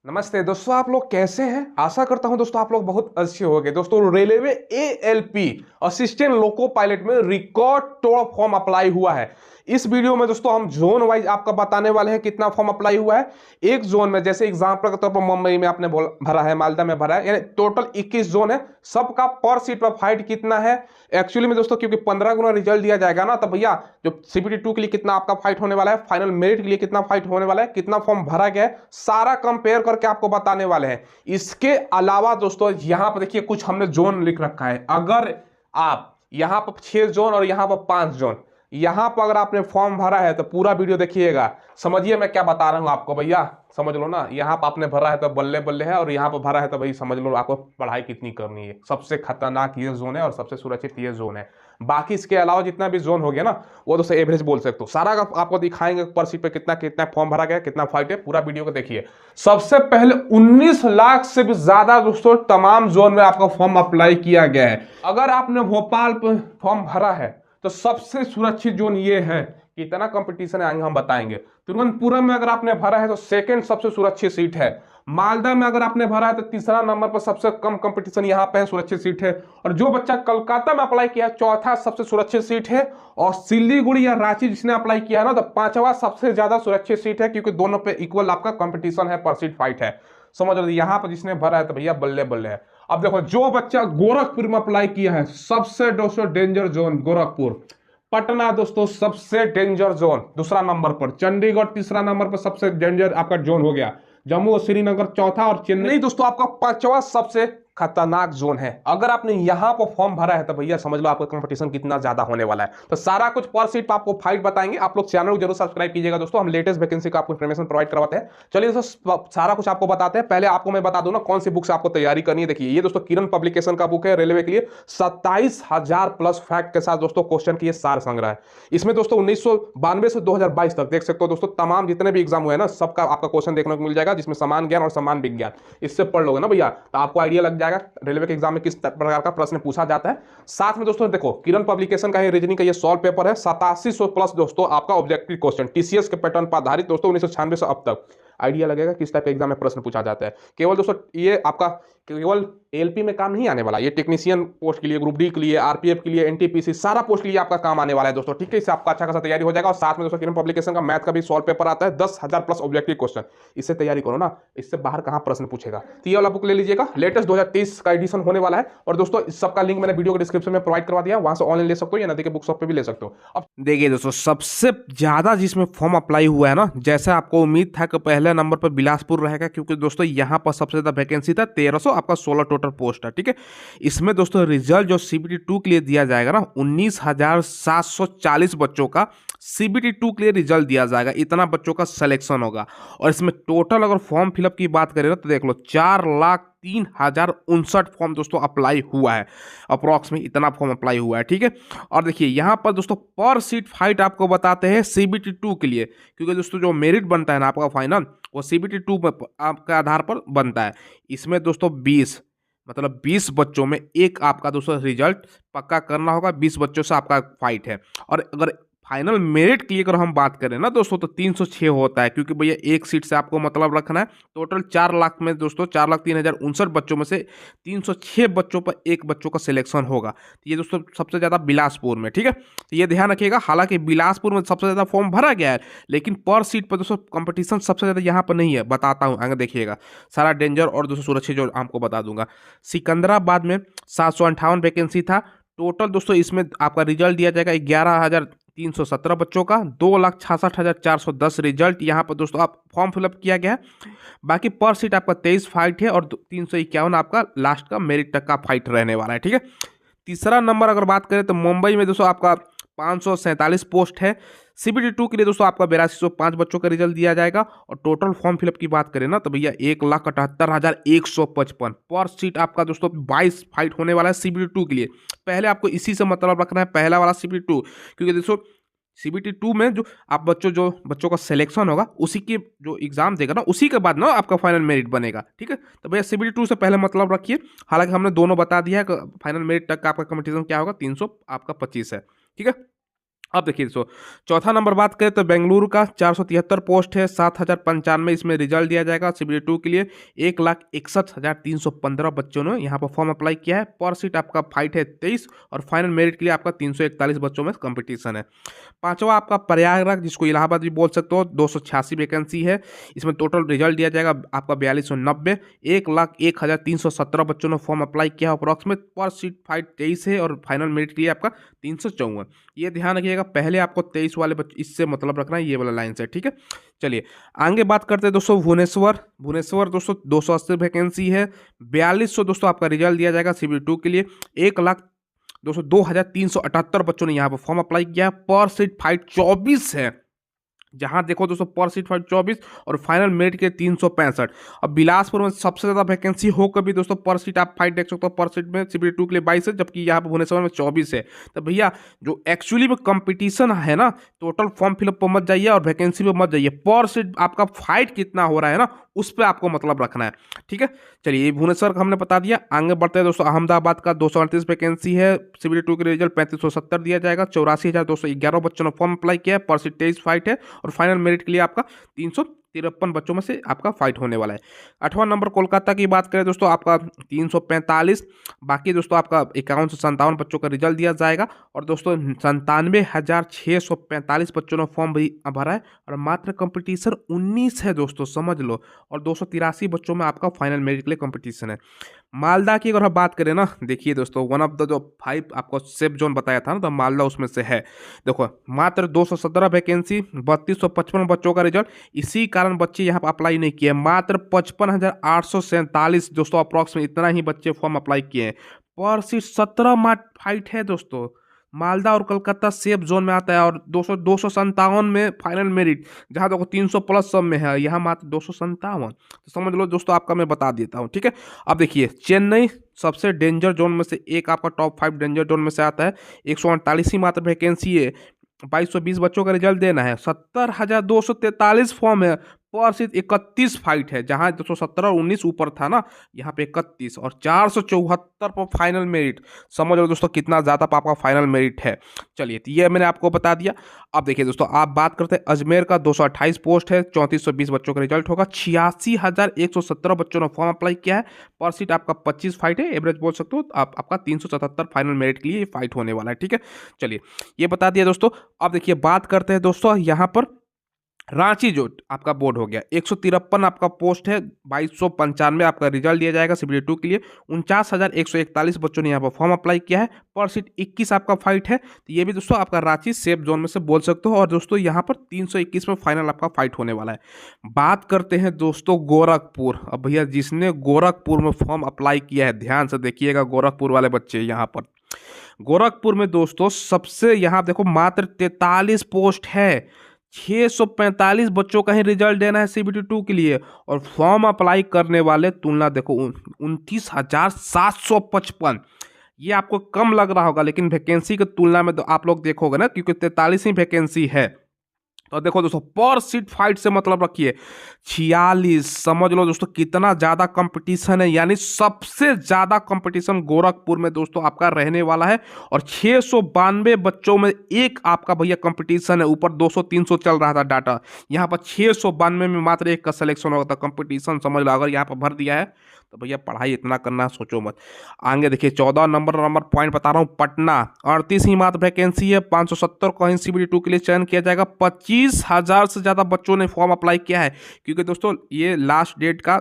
नमस्ते दोस्तों, आप लोग कैसे हैं। आशा करता हूं दोस्तों आप लोग बहुत अच्छे होंगे। दोस्तों railway ALP assistant loco pilot में रिकॉर्ड तोड़ फॉर्म अप्लाई हुआ है। इस वीडियो में दोस्तों हम जोन वाइज आपका बताने वाले हैं कितना फॉर्म अप्लाई हुआ है। एक जोन में जैसे एग्जांपल के तौर पर मुंबई में आपने भरा है, मालदा में भरा है, यानी टोटल 21 जोन है। सबका पर सीट पर फाइट कितना है एक्चुअली में दोस्तों, क्योंकि 15 गुना रिजल्ट दिया जाएगा ना, तो भैया जो सीपीटी 2 के लिए कितना आपका फाइट होने वाला है, फाइनल मेरिट के लिए कितना फाइट होने वाला है, कितना फॉर्म भरा गया है, सारा कंपेयर करके आपको बताने वाले हैं। इसके अलावा दोस्तों यहां पर देखिए कुछ हमने जोन लिख रखा है। अगर आप यहां पर 6 जोन और यहां पर 5 जोन, यहां पर अगर आपने फॉर्म भरा है तो पूरा वीडियो देखिएगा, समझिए मैं क्या बता रहा हूं आपको। भैया समझ लो ना, यहाँ पर आपने भरा है तो बल्ले बल्ले है, और यहाँ पर भरा है तो भाई समझ लो आपको पढ़ाई कितनी करनी है। सबसे खतरनाक ये जोन है और सबसे सुरक्षित ये जोन है। बाकी इसके अलावा जितना भी जोन हो गया ना, वो दोस्तों एवरेज बोल सकते हो। सारा आपको दिखाएंगे पर सीट पे कितना कितना फॉर्म भरा गया, कितना फाइट है, पूरा वीडियो को देखिए। सबसे पहले 19 लाख से भी ज्यादा दोस्तों तमाम जोन में आपका फॉर्म अप्लाई किया गया है। अगर आपने भोपाल पर फॉर्म भरा है तो सबसे सुरक्षित जोन ये है। कितना कंपटीशन है आगे हम बताएंगे। तिरुवनंतपुरम में अगर आपने भरा है तो सेकंड सबसे सुरक्षित सीट है। मालदा में अगर आपने भरा है तो तीसरा नंबर पर सबसे कम कंपटीशन यहाँ पे है, सुरक्षित सीट है। और जो बच्चा कोलकाता में अप्लाई किया है चौथा सबसे सुरक्षित सीट है। और सिलीगुड़ी या रांची जिसने अप्लाई किया है ना, तो पांचवा सबसे ज्यादा सुरक्षित सीट है, क्योंकि दोनों पे इक्वल आपका कंपटीशन है, पर सीट फाइट है। समझ लो यहाँ पर जिसने भरा है तो भैया बल्ले बल्ले है। अब देखो जो बच्चा गोरखपुर में अप्लाई किया है, सबसे दोस्तों डेंजर जोन गोरखपुर। पटना दोस्तों सबसे डेंजर जोन दूसरा नंबर पर। चंडीगढ़ तीसरा नंबर पर सबसे डेंजर आपका जोन हो गया। जम्मू और श्रीनगर चौथा, और चेन्नई दोस्तों आपका पांचवा सबसे खतरनाक जोन है। अगर आपने यहां पर फॉर्म भरा है तो भैया समझ लो आपका कंपटीशन कितना ज्यादा होने वाला है। तो सारा कुछ पर सीट पर आपको फाइट बताएंगे। आप लोग चैनल को जरूर सब्सक्राइब कीजिएगा दोस्तों, हम लेटेस्ट वैकेंसी का आपको इन्फॉर्मेशन प्रोवाइड करवाते हैं। चलिए दोस्तों सारा कुछ आपको बताते हैं। पहले आपको मैं बता दूं ना कौन सी बुक से आपको तैयारी करनी है। देखिए ये दोस्तों किरण पब्लिकेशन का बुक है रेलवे के लिए। 27,000 प्लस फैक्ट के साथ दोस्तों क्वेश्चन की सार संग्रह है। इसमें दोस्तों 1992 से 2022 तक देख सकते हो दोस्तों, तमाम जितने भी एग्जाम हुए ना सबका आपका क्वेश्चन देखने को मिल जाएगा, जिसमें समान ज्ञान और समान विज्ञान। इससे पढ़ लोगे ना भैया तो आपको आइडिया लग जाएगा रेलवे के एग्जाम में किस प्रकार का प्रश्न पूछा जाता है। साथ में दोस्तों देखो किरण पब्लिकेशन का ये रीजनिंग का ये सॉल्व पेपर है। 8700 प्लस दोस्तों आपका ऑब्जेक्टिव क्वेश्चन टीसीएस के पैटर्न पर आधारित दोस्तों 1996 से अब तक। आइडिया लगेगा किस टाइप के एग्जाम में प्रश्न पूछा जाता है। केवल दोस्तों ये आपका केवल एलपी में काम नहीं आने वाला, ये टेक्नीशियन पोस्ट के लिए, ग्रुप डी के लिए, आरपीएफ के लिए, एनटीपीसी सारा पोस्ट के लिए आपका काम आने वाला है दोस्तों। ठीक है, इससे आपका अच्छा खासा तैयारी हो जाएगा। और साथ में दोस्तों किरण पब्लिकेशन का मैथ का भी सॉल्व पेपर आता है, 10,000 प्लस ऑब्जेक्टिव क्वेश्चन। इससे तैयारी करो ना, इससे बाहर कहां प्रश्न पूछेगा। तो ये वाला बुक ले लीजिएगा, लेटेस्ट 2023 का एडिशन होने वाला है। और दोस्तों इस सबका लिंक मैंने वीडियो के डिस्क्रिप्शन में प्रोवाइड करवा दिया, वहां से ऑनलाइन ले सकते हो या नदी के बुक शॉप पे भी ले सकते हो। अब देखिए दोस्तों सबसे ज्यादा जिसमें फॉर्म अप्लाई हुआ है ना, जैसे आपको उम्मीद था कि पहले नंबर पर बिलासपुर रहेगा, क्योंकि दोस्तों यहां पर सबसे ज्यादा वैकेंसी था 1300, आपका 16 टोटल पोस्ट है। ठीक है, इसमें दोस्तों रिजल्ट जो सीबीटी 2 के लिए दिया जाएगा ना, 19,740 बच्चों का सीबीटी 2 के लिए रिजल्ट दिया जाएगा। इतना बच्चों का सिलेक्शन होगा। और इसमें टोटल अगर फॉर्म फिलअप की बात करें ना, तो देख लो 4,03,059 फॉर्म दोस्तों अप्लाई हुआ है। अप्रॉक्स में इतना फॉर्म अप्लाई हुआ है। ठीक है, और देखिए यहाँ पर दोस्तों पर सीट फाइट आपको बताते हैं सीबीटी 2 के लिए, क्योंकि दोस्तों जो मेरिट बनता है ना आपका फाइनल, वो सीबीटी 2 आपका आधार पर बनता है। इसमें दोस्तों 20 बच्चों में एक आपका दोस्तों रिजल्ट पक्का करना होगा। 20 बच्चों से आपका फाइट है। और अगर फाइनल मेरिट की अगर हम बात करें ना दोस्तों, तो 306 होता है, क्योंकि भैया एक सीट से आपको मतलब रखना है। टोटल 4 लाख में दोस्तों 4,03,059 बच्चों में से 306 बच्चों पर एक बच्चों का सिलेक्शन होगा। तो ये दोस्तों सबसे ज़्यादा बिलासपुर में। ठीक है, तो ये ध्यान रखिएगा। हालांकि बिलासपुर में सबसे ज़्यादा फॉर्म भरा गया है, लेकिन पर सीट पर दोस्तों कंपटीशन सबसे ज़्यादा यहाँ पर नहीं है। बताता हूँ आगे देखिएगा सारा डेंजर और दोस्तों सुरक्षित जो आपको बता दूंगा। सिकंदराबाद में 758 वैकेंसी था टोटल दोस्तों। इसमें आपका रिजल्ट दिया जाएगा 11,317 बच्चों का, 2,66,410 रिजल्ट यहाँ पर दोस्तों आप फॉर्म फिलअप किया गया है। बाकी पर सीट आपका 23 फाइट है, और 351 आपका लास्ट का मेरिट तक का फाइट रहने वाला है। ठीक है, तीसरा नंबर अगर बात करें तो मुंबई में दोस्तों आपका 547 पोस्ट है। सीबीटी 2 के लिए दोस्तों आपका 8205 बच्चों का रिजल्ट दिया जाएगा। और टोटल फॉर्म फिलअप की बात करें ना, तो भैया 1,78,155 पर सीट आपका दोस्तों 22 फाइट होने वाला है सीबीटी 2 के लिए। पहले आपको इसी से मतलब रखना है, पहला वाला सीबीटी 2, क्योंकि दोस्तों सीबीटी 2 में जो बच्चों का सिलेक्शन होगा, उसी के जो एग्जाम देगा ना, उसी के बाद ना आपका फाइनल मेरिट बनेगा। ठीक है, तो भैया सीबीटी 2 से पहले मतलब रखिए। हालांकि हमने दोनों बता दिया है कि फाइनल मेरिट तक का आपका कंपटीशन क्या होगा, 300 आपका 25 है। ठीक है, अब देखिए दोस्तों, चौथा नंबर बात करें तो बेंगलुरु का 473 पोस्ट है, 7095 इसमें रिजल्ट दिया जाएगा CBD2 के लिए। 1,61,315 बच्चों ने यहाँ पर फॉर्म अप्लाई किया है। पर सीट आपका फाइट है 23 और फाइनल मेरिट के लिए आपका 341 बच्चों में कंपटीशन है। पांचवा आपका प्रयागराज, जिसको इलाहाबाद भी बोल सकते हो, 286 वैकेंसी है। इसमें टोटल रिजल्ट दिया जाएगा आपका 4290। 1,01,317 बच्चों ने फॉर्म अप्लाई किया है अप्रॉक्सीमेट। पर सीट फाइट 23 है और फाइनल मेरिट के लिए आपका 354। ये ध्यान रखिएगा, पहले आपको 23 वाले बच्चे, इससे मतलब रखना है, ये वाला लाइन से, ठीक है। चलिए आगे बात करते हैं दोस्तों भुवनेश्वर दोस्तों 280 वैकेंसी है। 4200 दोस्तों आपका रिजल्ट दिया जाएगा CBD2 के लिए। 1,02,378 बच्चों ने यहाँ पर फॉर्म अप्लाई किया है। पर सीट फाइट 24 है, जहां देखो दोस्तों पर सीट फाइट 24 और फाइनल मेरिट के 365। अब बिलासपुर में सबसे ज्यादा वैकेंसी हो कभी दोस्तों, पर सीट आप फाइट देख सकते हो, पर सीट में CBD2 के लिए 22 है, जबकि यहाँ पर भुवनेश्वर में 24 है। तो भैया जो एक्चुअली में कंपटीशन है ना, टोटल फॉर्म फिलअप पर मत जाइए और वैकेंसी पे मत जाइए, पर सीट आपका फाइट कितना हो रहा है ना, उस पर आपको मतलब रखना है, ठीक है। चलिए भुवनेश्वर का हमने बता दिया। आगे बढ़ते हैं दोस्तों, अहमदाबाद का 238 वैकेंसी है। CBD2 के रिजल्ट 3570 दिया जाएगा। 84,211 बच्चों ने फॉर्म अप्लाई किया है। पर सीट 23 फाइट है और फाइनल मेरिट के लिए आपका 353 बच्चों में से आपका फाइट होने वाला है। 8वां नंबर कोलकाता की बात करें दोस्तों, आपका 345। बाकी दोस्तों आपका 51 से 57 बच्चों का रिजल्ट दिया जाएगा। और दोस्तों 97,645 बच्चों ने फॉर्म भी भरा है और मात्र कंपटीशन 19 है दोस्तों, समझ लो। और 283 बच्चों में आपका फाइनल मेरिट के लिए कंपटीशन है। मालदा की अगर हम बात करें ना, देखिए दोस्तों, वन ऑफ द जो 5 आपको सेफ जोन बताया था ना, तो मालदा उसमें से है। देखो मात्र 217 वैकेंसी, 3255 बच्चों का रिजल्ट। इसी कारण बच्चे यहाँ पर अप्लाई नहीं किए। मात्र 55,847 दोस्तों अप्रॉक्सीमेट इतना ही बच्चे फॉर्म अप्लाई किए हैं। पर सीट 17 मार्च फाइट है दोस्तों। मालदा और कलकत्ता सेफ जोन में आता है और 257 में फाइनल मेरिट, जहाँ देखो 300 प्लस सब में है, यहाँ मात्र 257। तो समझ लो दोस्तों, आपका मैं बता देता हूँ, ठीक है। अब देखिए चेन्नई सबसे डेंजर जोन में से एक, आपका टॉप 5 डेंजर जोन में से आता है। 148 ही मात्र वैकेंसी है। 2220 बच्चों का रिजल्ट देना है। 70,243 फॉर्म है। पर सीट 31 फाइट है, जहां 217 और 19 ऊपर था ना, यहाँ पे 31 और 474 पर फाइनल मेरिट। समझ लो दोस्तों कितना ज्यादा आपका फाइनल मेरिट है। चलिए तो ये मैंने आपको बता दिया। अब देखिए दोस्तों, आप बात करते हैं अजमेर का 228 पोस्ट है। 3420 बच्चों का रिजल्ट होगा। 86,117 बच्चों ने फॉर्म अप्लाई किया है। पर सीट आपका 25 फाइट है, एवरेज बोल सकते हो। आपका 377 फाइनल मेरिट के लिए फाइट होने वाला है, ठीक है। चलिए ये बता दिया दोस्तों। अब देखिए बात करते हैं दोस्तों, यहाँ पर रांची जो आपका बोर्ड हो गया, 153 आपका पोस्ट है। 2295 आपका रिजल्ट दिया जाएगा CBD2 के लिए। 49,141 बच्चों ने यहाँ पर फॉर्म अप्लाई किया है। पर सीट 21 आपका फाइट है। तो ये भी दोस्तों आपका रांची सेफ जोन में से बोल सकते हो। और दोस्तों यहाँ पर 321 में फाइनल आपका फाइट होने वाला है। बात करते हैं दोस्तों गोरखपुर। अब भैया जिसने गोरखपुर में फॉर्म अप्लाई किया है, ध्यान से देखिएगा गोरखपुर वाले बच्चे। यहाँ पर गोरखपुर में दोस्तों सबसे, यहाँ देखो मात्र 43 पोस्ट है। 645 बच्चों का ही रिजल्ट देना है CBD2 के लिए। और फॉर्म अप्लाई करने वाले तुलना देखो 29,755। ये आपको कम लग रहा होगा, लेकिन वैकेंसी की तुलना में तो आप लोग देखोगे ना, क्योंकि 43 ही वैकेंसी है। तो देखो दोस्तों, पर सीट फाइट से मतलब रखिए 46। समझ लो दोस्तों कितना ज्यादा कंपटीशन है। यानी सबसे ज्यादा कंपटीशन गोरखपुर में दोस्तों आपका रहने वाला है। और 692 बच्चों में एक आपका भैया कंपटीशन है। ऊपर 200-300 चल रहा था डाटा, यहाँ पर 692 में मात्र एक का सिलेक्शन होगा। कंपटीशन समझ लो, अगर यहाँ पर भर दिया है तो भैया पढ़ाई इतना करना सोचो मत। आगे देखिए 14 नंबर पॉइंट बता रहा हूँ, पटना 38 ही मात्र वैकेंसी है। 570 को ही CBD2 के लिए चयन किया जाएगा। 25,000 से ज़्यादा बच्चों ने फॉर्म अप्लाई किया है। क्योंकि दोस्तों ये लास्ट डेट का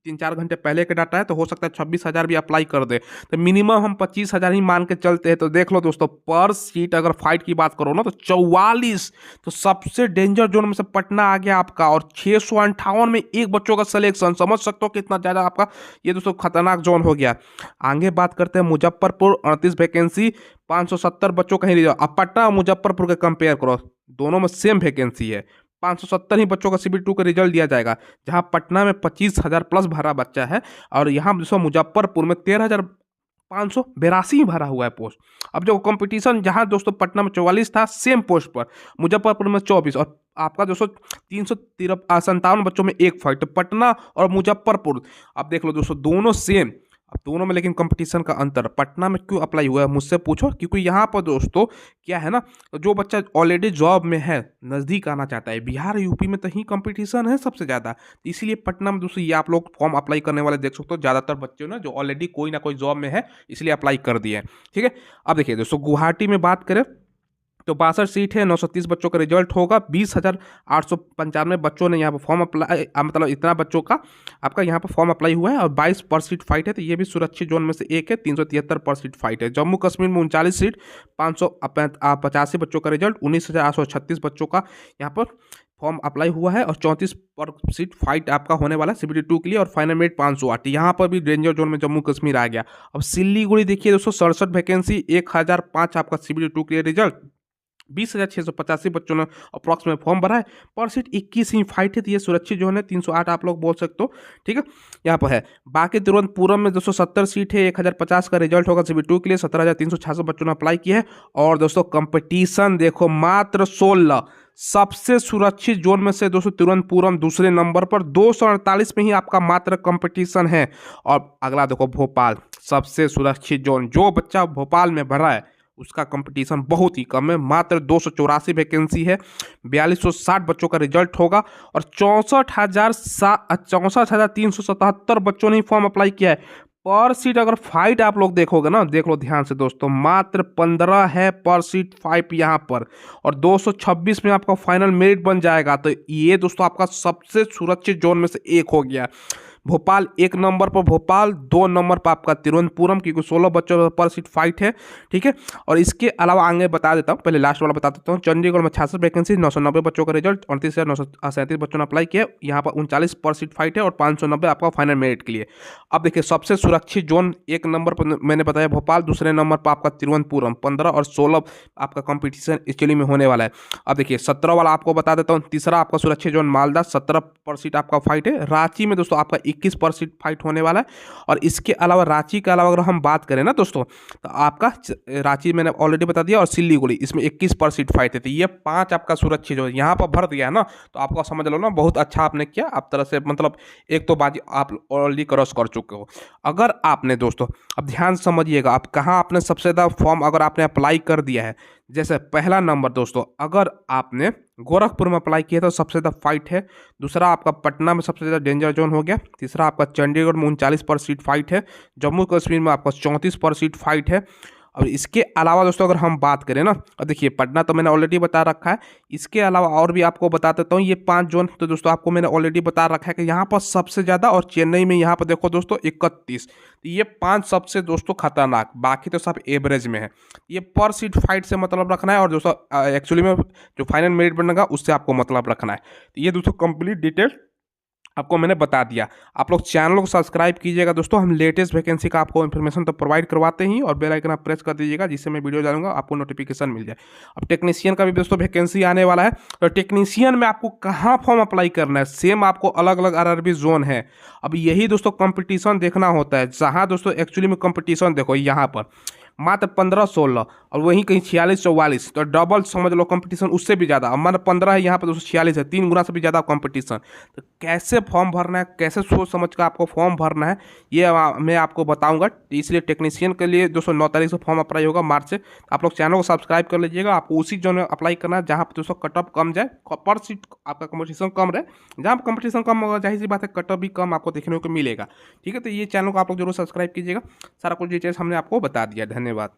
3-4 घंटे पहले का डाटा है, तो हो सकता है 26,000 भी अप्लाई कर दे। तो मिनिमम हम 25,000 ही मान के चलते हैं। तो देख लो दोस्तों, पर सीट अगर फाइट की बात करो ना, तो 44। तो सबसे डेंजर जोन में से पटना आ गया आपका। और 658 में एक बच्चों का सिलेक्शन, समझ सकते हो कितना ज़्यादा आपका ये दोस्तों खतरनाक जोन हो गया। आगे बात करते हैं मुजफ्फरपुर, 38 वैकेंसी, 570 बच्चों का ही रिजल्ट। अब पटना और मुजफ्फरपुर के कंपेयर करो, दोनों में सेम वैकेंसी है। 570 ही बच्चों का CBD2 का रिजल्ट दिया जाएगा। जहां पटना में 25,000 प्लस भरा बच्चा है, और यहाँ दोस्तों मुजफ्फरपुर में 13,582 ही भरा हुआ है पोस्ट। अब जो कंपटीशन, जहां दोस्तों पटना में 44 था सेम पोस्ट पर, मुजफ्फरपुर में 24, और आपका दोस्तों 357 बच्चों में एक फाइट। पटना और मुजफ्फरपुर, अब देख लो दोस्तों दोनों सेम। अब दोनों में लेकिन कंपटीशन का अंतर, पटना में क्यों अप्लाई हुआ है मुझसे पूछो, क्योंकि यहाँ पर दोस्तों क्या है ना, जो बच्चा ऑलरेडी जॉब में है, नज़दीक आना चाहता है, बिहार यूपी में तो ही कंपटीशन है सबसे ज़्यादा, इसीलिए पटना में दोस्तों ये आप लोग फॉर्म अप्लाई करने वाले देख सकते हो, ज़्यादातर बच्चे ना जो ऑलरेडी कोई ना कोई जॉब में है इसलिए अप्लाई कर दिए हैं। ठीक है, अब देखिए दोस्तों गुवाहाटी में बात करें तो 62 सीट है, 930 बच्चों का रिजल्ट होगा, 20,895 बच्चों ने यहाँ पर फॉर्म अप्लाई, मतलब इतना बच्चों का आपका यहाँ पर फॉर्म अप्लाई हुआ है और 22 पर सीट फाइट है, तो ये भी सुरक्षित जोन में से एक है, 373 पर सीट फाइट है। जम्मू कश्मीर में 39 सीट, 585 बच्चों का रिजल्ट, 19,836 बच्चों का यहाँ पर फॉर्म अप्लाई हुआ है और 34 पर सीट फाइट आपका होने वाला है CBT 2 के लिए, और फाइनल मेरिट 508, यहाँ पर भी डेंजर जोन में जम्मू कश्मीर आ गया। अब सिल्लीगुड़ी देखिए दोस्तों 67 वैकेंसी, 1005 आपका CBT 2 के लिए रिजल्ट, 20,685 बच्चों ने अप्रॉक्स में फॉर्म भरा है, पर सीट 21 ही फाइट है, तो ये सुरक्षित जो है 308 आप लोग बोल सकते हो। ठीक है, यहाँ पर है। बाकी तिरुवनंतपुरम में 270 सीट है, 1050 का रिजल्ट होगा CBT 2 के लिए, 17,366 बच्चों ने अप्लाई किया है। और दोस्तों कंपटीशन देखो मात्र 16, सबसे सुरक्षित जोन में से दोस्तों तिरुवनंतपुरम दूसरे नंबर पर, 248 में ही आपका मात्र कंपटीशन है। और अगला देखो भोपाल, सबसे सुरक्षित जोन, जो बच्चा भोपाल में भरा है उसका कंपटीशन बहुत ही कम है, मात्र 284 वैकेंसी है, 4260 बच्चों का रिजल्ट होगा और 64,377 बच्चों ने फॉर्म अप्लाई किया है। पर सीट अगर फाइट आप लोग देखोगे ना, देख लो ध्यान से दोस्तों, मात्र 15 है पर सीट 5 यहाँ पर, और 226 में आपका फाइनल मेरिट बन जाएगा। तो ये दोस्तों आपका सबसे सुरक्षित जोन में से एक हो गया। भोपाल 1 नंबर पर, भोपाल 2 नंबर पर आपका तिरुवनंतपुरम, क्योंकि 16 बच्चों पर सीट फाइट है। ठीक है, और इसके अलावा आगे बता देता हूँ, पहले लास्ट वाला बता देता हूँ। चंडीगढ़ में 66 वैकेंसी, 990 बच्चों का रिजल्ट, 29,937 बच्चों ने अप्लाई किया, यहाँ पर 39 पर सीट फाइट है और 590 आपका फाइनल मेरिट के लिए। अब देखिए सबसे सुरक्षित जोन 1 नंबर पर मैंने बताया भोपाल, दूसरे नंबर पर आपका तिरुवनंतपुरम, 15 और 16 आपका कंपटीशन एक्चुअली में होने वाला है। अब देखिए 17 वाला आपको बता देता हूँ, तीसरा आपका सुरक्षित जोन मालदा, 17 पर सीट आपका फाइट है। रांची में दोस्तों आपका 21 पर सीट फाइट होने वाला है। और इसके अलावा रांची के अलावा अगर हम बात करें ना दोस्तों, तो आपका रांची मैंने ऑलरेडी बता दिया, और सिल्लीगुड़ी इसमें 21 पर सीट फाइट है। तो ये 5 आपका सुरक्षित जो यहाँ पर भर दिया है ना, तो आपको समझ लो ना बहुत अच्छा आपने किया, आप तरह से मतलब एक तो बाजी आप ऑलरेडी क्रॉस कर चुके हो। अगर आपने दोस्तों, अब ध्यान समझिएगा, आप कहाँ आपने सबसे ज़्यादा फॉर्म अगर आपने अप्लाई कर दिया है, जैसे पहला नंबर दोस्तों अगर आपने गोरखपुर में अप्लाई किया तो सबसे ज़्यादा फाइट है, दूसरा आपका पटना में सबसे ज़्यादा डेंजर जोन हो गया, तीसरा आपका चंडीगढ़ में 39 पर सीट फाइट है, जम्मू कश्मीर में आपका 34 पर सीट फाइट है। और इसके अलावा दोस्तों अगर हम बात करें ना, और देखिए पटना तो मैंने ऑलरेडी बता रखा है, इसके अलावा और भी आपको बता देता हूँ, ये 5 जोन तो दोस्तों आपको मैंने ऑलरेडी बता रखा है कि यहाँ पर सबसे ज़्यादा, और चेन्नई में यहाँ पर देखो दोस्तों 31, तो ये 5 सबसे दोस्तों खतरनाक, बाकी तो सब एवरेज में है। ये पर सीट फाइट से मतलब रखना है, और दोस्तों एक्चुअली में जो फाइनल मेरिट बनेगा उससे आपको मतलब रखना है। तो ये दोस्तों कंप्लीट डिटेल आपको मैंने बता दिया। आप लोग चैनल को सब्सक्राइब कीजिएगा दोस्तों, हम लेटेस्ट वैकेंसी का आपको इन्फॉर्मेशन तो प्रोवाइड करवाते ही, और बेल आइकन आप प्रेस कर दीजिएगा जिससे मैं वीडियो डालूंगा आपको नोटिफिकेशन मिल जाए। अब टेक्नीशियन का भी दोस्तों वैकेंसी आने वाला है, तो टेक्नीशियन में आपको कहाँ फॉर्म अप्लाई करना है, सेम आपको अलग अलग RRB जोन है। अब यही दोस्तों कंपटीशन देखना होता है, जहाँ दोस्तों एक्चुअली में कंपटीशन देखो यहाँ पर मात्र 15-16, और वहीं कहीं 46-44, तो डबल समझ लो कंपटीशन उससे भी ज़्यादा। अब मात्र 15 है, यहाँ पर दोस्तों 46 है, 3 गुना से भी ज़्यादा कंपटीशन। तो कैसे फॉर्म भरना है, कैसे सोच समझ कर आपको फॉर्म भरना है, ये मैं आपको बताऊंगा। इसलिए टेक्नीशियन के लिए दोस्तों 9 तारीख से फॉर्म अप्लाई होगा, मार्च से। आप लोग चैनल को सब्सक्राइब कर लीजिएगा, आपको उसी जोन में अप्लाई करना है जहाँ पर दोस्तों कट ऑफ कम जाए, पर सीट आपका कंपटीशन कम रहे। जहाँ पर कंपटीशन कम होगा जाहिर सी बात है कट ऑफ भी कम आपको देखने को मिलेगा। ठीक है, तो ये चैनल को आप लोग जरूर सब्सक्राइब कीजिएगा। सारा कुछ डिटेल्स हमने आपको बता दिया। धन्यवाद।